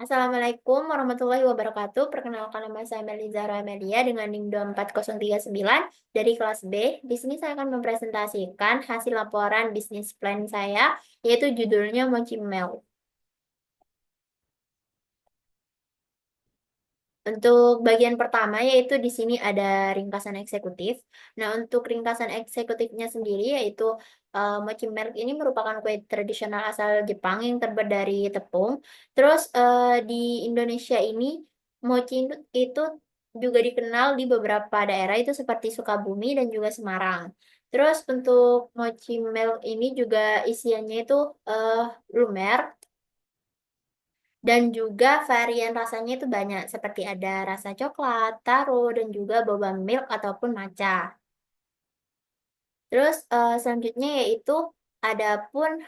Assalamualaikum warahmatullahi wabarakatuh. Perkenalkan nama saya Meli Zahra Amelia dengan NIM 24039 dari kelas B. Di sini saya akan mempresentasikan hasil laporan bisnis plan saya, yaitu judulnya Mochi Milk. Untuk bagian pertama yaitu di sini ada ringkasan eksekutif. Nah, untuk ringkasan eksekutifnya sendiri yaitu mochi milk ini merupakan kue tradisional asal Jepang yang terbuat dari tepung. Terus di Indonesia ini mochi itu juga dikenal di beberapa daerah itu seperti Sukabumi dan juga Semarang. Terus untuk mochi milk ini juga isiannya itu eh, lumer dan juga varian rasanya itu banyak, seperti ada rasa coklat, taro, dan juga boba milk ataupun matcha. Terus selanjutnya yaitu ada pun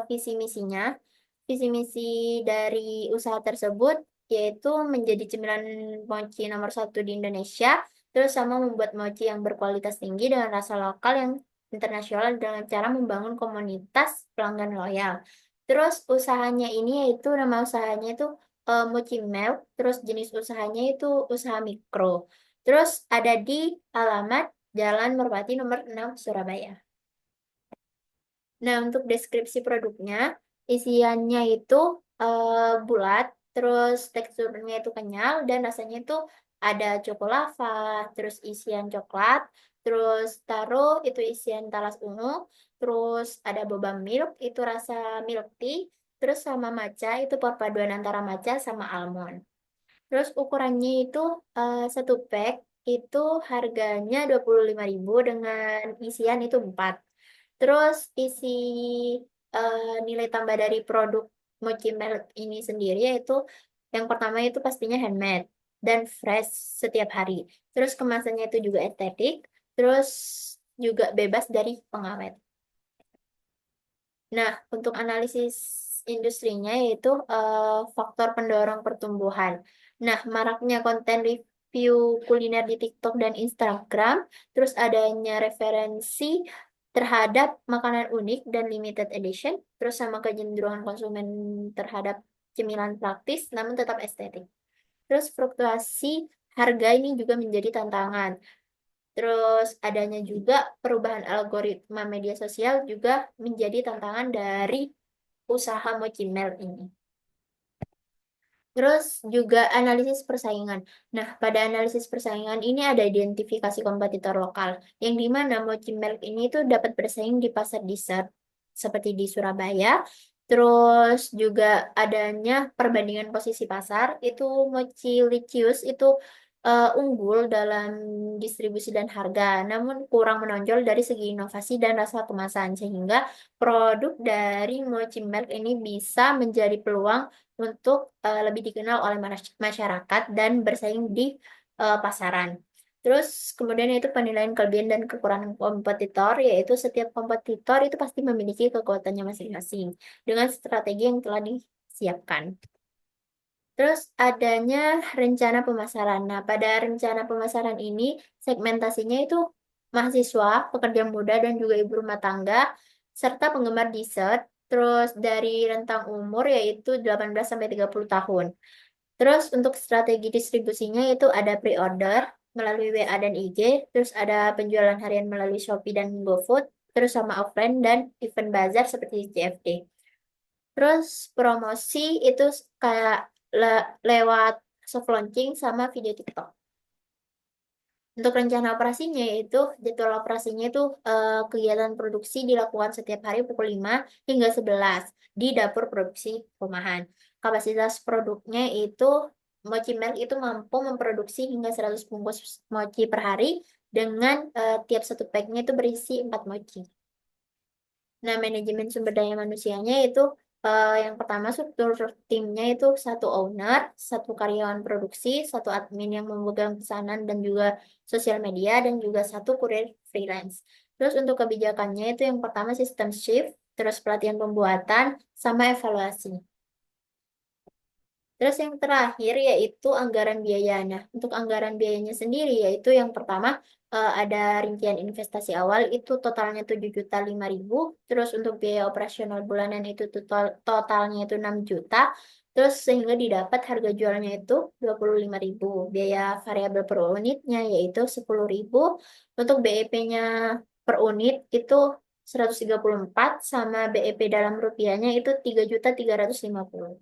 visi misinya. Visi misi dari usaha tersebut yaitu menjadi cemilan mochi nomor satu di Indonesia, terus sama membuat mochi yang berkualitas tinggi dengan rasa lokal yang internasional dengan cara membangun komunitas pelanggan loyal. Terus usahanya ini yaitu nama usahanya itu Mochi Milk, terus jenis usahanya itu usaha mikro. Terus ada di alamat Jalan Merpati nomor 6 Surabaya. Nah, untuk deskripsi produknya, isiannya itu bulat, terus teksturnya itu kenyal, dan rasanya itu ada lava, terus isian coklat, terus taro itu isian talas ungu, terus ada boba milk itu rasa milk tea, terus sama matcha itu perpaduan antara matcha sama almond. Terus ukurannya itu satu pack itu harganya 25.000 dengan isian itu 4. Terus isi nilai tambah dari produk Mochi Milk ini sendiri yaitu yang pertama itu pastinya handmade dan fresh setiap hari. Terus kemasannya itu juga estetik, terus juga bebas dari pengawet. Nah, untuk analisis industrinya yaitu faktor pendorong pertumbuhan. Nah, maraknya konten review kuliner di TikTok dan Instagram, terus adanya referensi terhadap makanan unik dan limited edition, terus sama kecenderungan konsumen terhadap cemilan praktis namun tetap estetik. Terus fluktuasi harga ini juga menjadi tantangan. Terus adanya juga perubahan algoritma media sosial juga menjadi tantangan dari usaha Mochi Milk ini. Terus juga analisis persaingan. Nah, pada analisis persaingan ini ada identifikasi kompetitor lokal, yang di mana Mochi Milk ini tuh dapat bersaing di pasar dessert seperti di Surabaya. Terus juga adanya perbandingan posisi pasar, itu Mochi Licious itu unggul dalam distribusi dan harga, namun kurang menonjol dari segi inovasi dan rasa kemasan, sehingga produk dari Mochi Milk ini bisa menjadi peluang untuk lebih dikenal oleh masyarakat dan bersaing di pasaran. Terus kemudian itu penilaian kelebihan dan kekurangan kompetitor, yaitu setiap kompetitor itu pasti memiliki kekuatannya masing-masing dengan strategi yang telah disiapkan. Terus adanya rencana pemasaran. Nah, pada rencana pemasaran ini segmentasinya itu mahasiswa, pekerja muda, dan juga ibu rumah tangga, serta penggemar dessert. Terus dari rentang umur yaitu 18 sampai 30 tahun. Terus untuk strategi distribusinya itu ada pre-order melalui WA dan IG, terus ada penjualan harian melalui Shopee dan GoFood, terus sama offline dan event bazar seperti CFD. Terus promosi itu kayak lewat soft launching sama video TikTok. Untuk rencana operasinya yaitu jadwal operasinya itu kegiatan produksi dilakukan setiap hari pukul 5 hingga 11 di dapur produksi rumahan. Kapasitas produknya itu Mochi Milk itu mampu memproduksi hingga 100 bungkus mochi per hari dengan tiap satu packnya itu berisi 4 mochi. Nah, manajemen sumber daya manusianya itu yang pertama struktur timnya itu satu owner, satu karyawan produksi, satu admin yang memegang pesanan dan juga sosial media, dan juga satu kurir freelance. Terus untuk kebijakannya itu yang pertama sistem shift, terus pelatihan pembuatan, sama evaluasi. Terus yang terakhir yaitu anggaran biaya. Nah, untuk anggaran biayanya sendiri yaitu yang pertama ada rincian investasi awal itu totalnya 7.005.000. Terus untuk biaya operasional bulanan itu totalnya itu 6 juta. Terus sehingga didapat harga jualnya itu 25.000. Biaya variabel per unitnya yaitu 10.000. Untuk BEP-nya per unit itu 134 sama BEP dalam rupiahnya itu 3.350.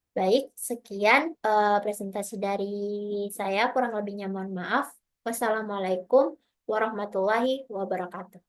Baik, sekian presentasi dari saya. Kurang lebihnya mohon maaf. Wassalamualaikum warahmatullahi wabarakatuh.